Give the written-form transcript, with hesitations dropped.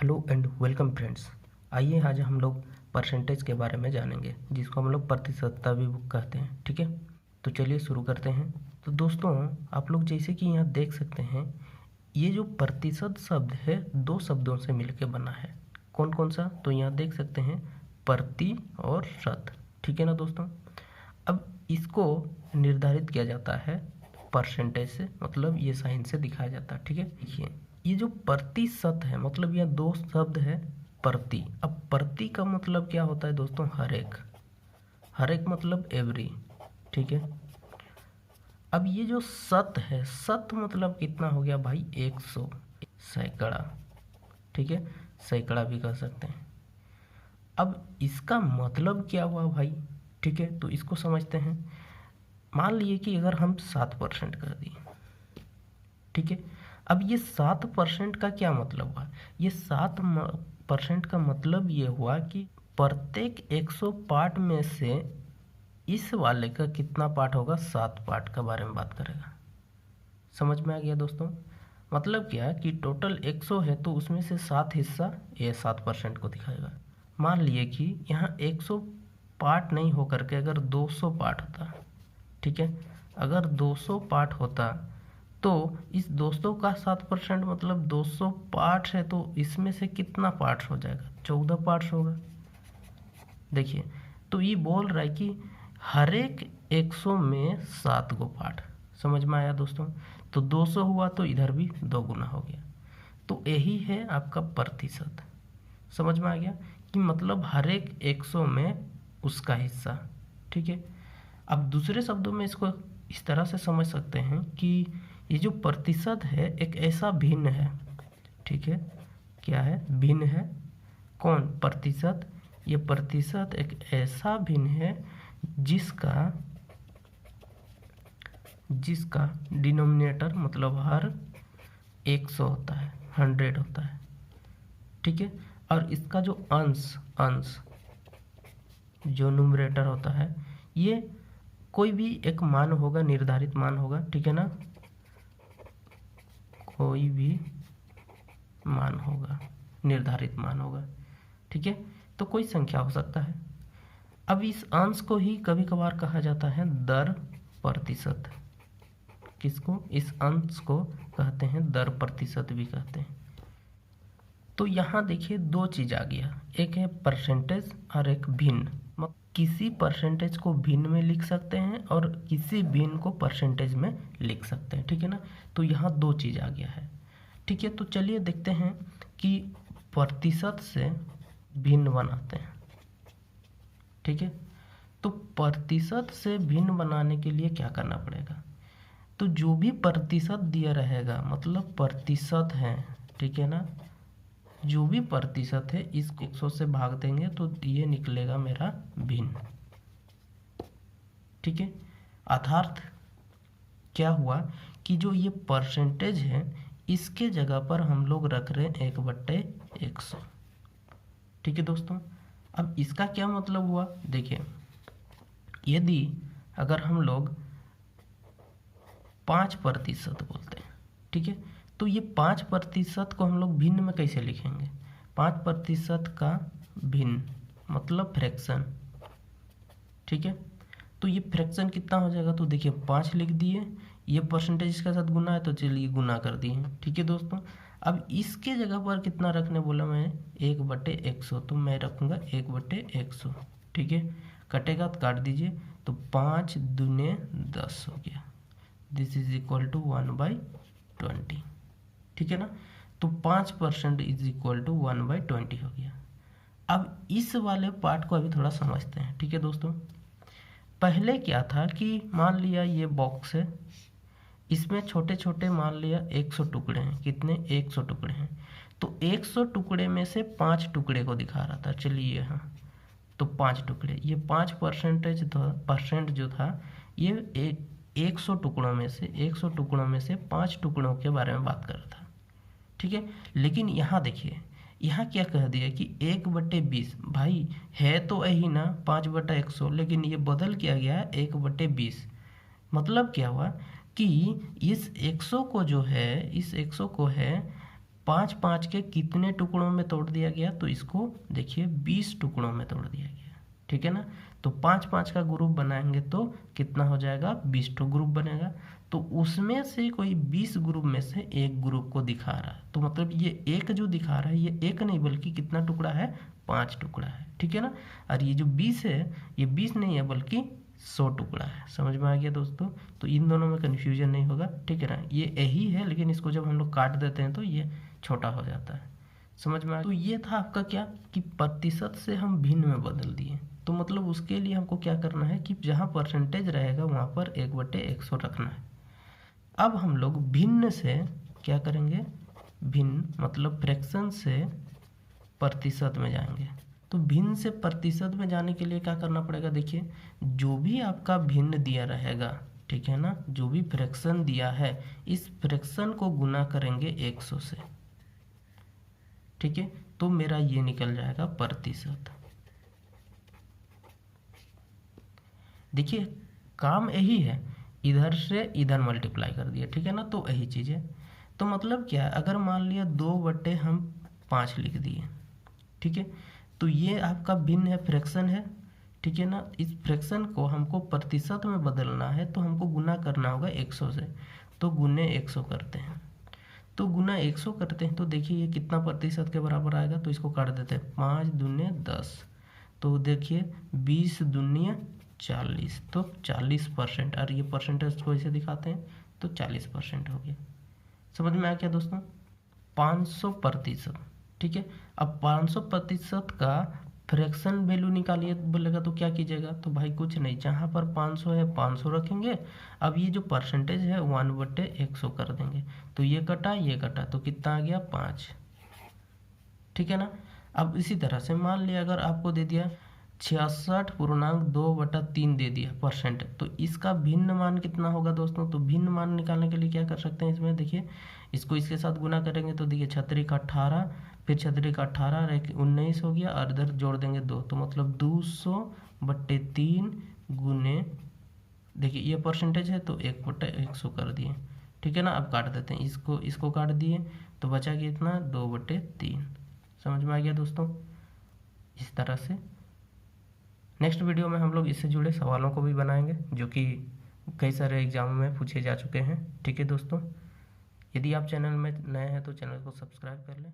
Hello and welcome friends. आइए आज हम लोग परसेंटेज के बारे में जानेंगे, जिसको हम लोग प्रतिशतता भी कहते हैं। ठीक है, तो चलिए शुरू करते हैं। तो दोस्तों, आप लोग जैसे कि यहाँ देख सकते हैं, ये जो प्रतिशत शब्द है दो शब्दों से मिलकर बना है। कौन कौन सा? तो यहाँ देख सकते हैं, प्रति और शत। ठीक है ना दोस्तों। अब इसको निर्धारित किया जाता है परसेंटेज से, मतलब ये साइन से दिखाया जाता है। ठीक है, देखिए ये जो प्रतिशत है, मतलब यह दो शब्द है प्रति। अब प्रति का मतलब क्या होता है दोस्तों? हर एक। हर एक मतलब एवरी। ठीक है, अब ये जो शत है, शत मतलब कितना हो गया भाई? 100, सैकड़ा। ठीक है, सैकड़ा भी कह सकते हैं। अब इसका मतलब क्या हुआ भाई? ठीक है, तो इसको समझते हैं। मान लिए कि अगर हम 7% कर दिए, ठीक है, अब ये 7% का क्या मतलब हुआ? ये 7% का मतलब ये हुआ कि प्रत्येक 100 पार्ट में से इस वाले का कितना पार्ट होगा? 7 पार्ट का बारे में बात करेगा। समझ में आ गया दोस्तों? मतलब क्या कि टोटल 100 है तो उसमें से 7 हिस्सा ये 7% को दिखाएगा। मान लिए कि यहाँ 100 पार्ट नहीं हो करके अगर 200 पार्ट होता, ठीक है, अगर 200 पार्ट होता तो इस 200 का 7% मतलब 200 पार्ट्स है, तो इसमें से कितना पार्ट्स हो जाएगा? 14 पार्ट्स होगा। देखिए, तो ये बोल रहा है कि हर एक 100 में 7 गो पार्ट। समझ में आया दोस्तों? तो 200 हुआ तो इधर भी 2 गुना हो गया। तो यही है आपका प्रतिशत। समझ में आ गया कि मतलब हर एक 100 में उसका हिस्सा। ठीक है, अब दूसरे शब्दों में इसको इस तरह से समझ सकते हैं कि ये जो प्रतिशत है एक ऐसा भिन्न है। ठीक है, क्या है? भिन्न है। कौन? प्रतिशत। ये प्रतिशत एक ऐसा भिन्न है जिसका डिनोमिनेटर मतलब हर 100 होता है, 100 होता है। ठीक है, और इसका जो अंश जो न्यूमरेटर होता है, ये कोई भी एक मान होगा, निर्धारित मान होगा। ठीक है ना, कोई भी मान होगा, निर्धारित मान होगा। ठीक है, तो कोई संख्या हो सकता है। अब इस अंश को ही कभी कभार कहा जाता है दर प्रतिशत। किसको? इस अंश को कहते हैं दर प्रतिशत भी कहते हैं। तो यहाँ देखिए दो चीज आ गया, एक है परसेंटेज और एक भिन्न। किसी परसेंटेज को भिन्न में लिख सकते हैं और किसी भिन्न को परसेंटेज में लिख सकते हैं। ठीक है ना, तो यहाँ दो चीज आ गया है। ठीक है, तो चलिए देखते हैं कि प्रतिशत से भिन्न बनाते हैं। ठीक है, तो प्रतिशत से भिन्न बनाने के लिए क्या करना पड़ेगा? तो जो भी प्रतिशत दिया रहेगा, मतलब प्रतिशत है, ठीक है ना, जो भी प्रतिशत है इसको 100 से भाग देंगे तो ये निकलेगा मेरा भिन्न। ठीक है, अर्थात क्या हुआ कि जो ये परसेंटेज है इसके जगह पर हम लोग रख रहे हैं 1/100। ठीक है दोस्तों, अब इसका क्या मतलब हुआ? देखिए, यदि अगर हम लोग 5% बोलते हैं, ठीक है, तो ये 5% को हम लोग भिन्न में कैसे लिखेंगे? 5% का भिन्न मतलब फ्रैक्शन। ठीक है, तो ये फ्रैक्शन कितना हो जाएगा? तो देखिए 5 लिख दिए, ये परसेंटेज इसके साथ गुना है तो चलिए गुना कर दिए। ठीक है दोस्तों, अब इसके जगह पर कितना रखने बोला मैं? 1/100, तो मैं रखूँगा 1/100। ठीक है, कटेगा तो काट दीजिए, तो 5 दूने 10 हो गया। This is equal to 1/20। ठीक है ना, तो 5% इज इक्वल टू 1/20 हो गया। अब इस वाले पार्ट को अभी थोड़ा समझते हैं। ठीक है दोस्तों, पहले क्या था कि मान लिया ये बॉक्स है, इसमें छोटे छोटे मान लिया 100 टुकड़े हैं। कितने? 100 टुकड़े हैं। तो 100 टुकड़े में से 5 टुकड़े को दिखा रहा था। चलिए यहाँ, तो 5 टुकड़े, ये 5% जो था ये 100 टुकड़ों में से 5 टुकड़ों के बारे में बात कर रहा था। ठीक है, लेकिन यहाँ देखिए, यहाँ क्या कह दिया कि 1/20। भाई है तो यही ना 5/100, लेकिन ये बदल किया गया है 1/20। मतलब क्या हुआ कि इस 100 को जो है, इस 100 को है 5 5 के कितने टुकड़ों में तोड़ दिया गया, तो इसको देखिए 20 टुकड़ों में तोड़ दिया गया, ठीक है ना। तो 5 5 का ग्रुप बनाएंगे तो कितना हो जाएगा, 20 टू ग्रुप बनेगा। तो उसमें से कोई 20 ग्रुप में से एक ग्रुप को दिखा रहा है, तो मतलब ये एक जो दिखा रहा है ये एक नहीं बल्कि कितना टुकड़ा है, 5 टुकड़ा है, ठीक है ना। और ये जो 20 है ये 20 नहीं है बल्कि 100 टुकड़ा है। समझ में आ गया दोस्तों। तो इन दोनों में कन्फ्यूजन नहीं होगा, ठीक है ना। ये यही है लेकिन इसको जब हम लोग काट देते हैं तो ये छोटा हो जाता है। समझ में आ गया। तो ये था आपका क्या कि प्रतिशत से हम भिन्न में बदल दिए। तो मतलब उसके लिए हमको क्या करना है कि जहाँ परसेंटेज रहेगा वहाँ पर 1/100 रखना है। अब हम लोग भिन्न से क्या करेंगे, भिन्न मतलब फ्रैक्शन से प्रतिशत में जाएंगे। तो भिन्न से प्रतिशत में जाने के लिए क्या करना पड़ेगा, देखिए जो भी आपका भिन्न दिया रहेगा, ठीक है ना, जो भी फ्रैक्शन दिया है इस फ्रैक्शन को गुना करेंगे 100 से, ठीक है। तो मेरा ये निकल जाएगा प्रतिशत। देखिए काम यही है, इधर से इधर मल्टीप्लाई कर दिया, ठीक है ना। तो यही चीज़ है। तो मतलब क्या है, अगर मान लिया 2/5 लिख दिए, ठीक है, तो ये आपका भिन्न है, फ्रैक्शन है, ठीक है ना। इस फ्रैक्शन को हमको प्रतिशत में बदलना है तो हमको गुना करना होगा 100 से। तो गुने 100 करते हैं, तो गुना 100 करते हैं तो देखिए ये कितना प्रतिशत के बराबर आएगा, तो इसको काट देते हैं, 5 दूने 10, तो देखिए 20 दूनी 40, तो 40%। और ये परसेंटेज को ऐसे दिखाते हैं तो 40% हो गया। समझ में आ गया दोस्तों। 500%, ठीक है। अब 500% का फ्रैक्शन वैल्यू निकालिए बोलेगा तो क्या कीजिएगा, तो भाई कुछ नहीं, जहाँ पर 500 है 500 रखेंगे। अब ये जो परसेंटेज है 1/100 कर देंगे, तो ये कटा ये कटा तो कितना आ गया 5, ठीक है ना। अब इसी तरह से मान लिया अगर आपको दे दिया 66.2/3 दे दिया परसेंट, तो इसका भिन्न मान कितना होगा दोस्तों। तो भिन्न मान निकालने के लिए क्या कर सकते हैं, इसमें देखिए इसको इसके साथ गुना करेंगे तो देखिए 36 का 18, फिर 36 का 18 19 हो गया, और इधर जोड़ देंगे 2, तो मतलब 200/3 गुने, देखिए ये परसेंटेज है तो 1/100 कर दिए, ठीक है ना। अब काट देते हैं, इसको काट दिए तो बचा कि इतना 2/3। समझ में आ गया दोस्तों। इस तरह से नेक्स्ट वीडियो में हम लोग इससे जुड़े सवालों को भी बनाएंगे जो कि कई सारे एग्जामों में पूछे जा चुके हैं, ठीक है दोस्तों। यदि आप चैनल में नए हैं तो चैनल को सब्सक्राइब कर लें।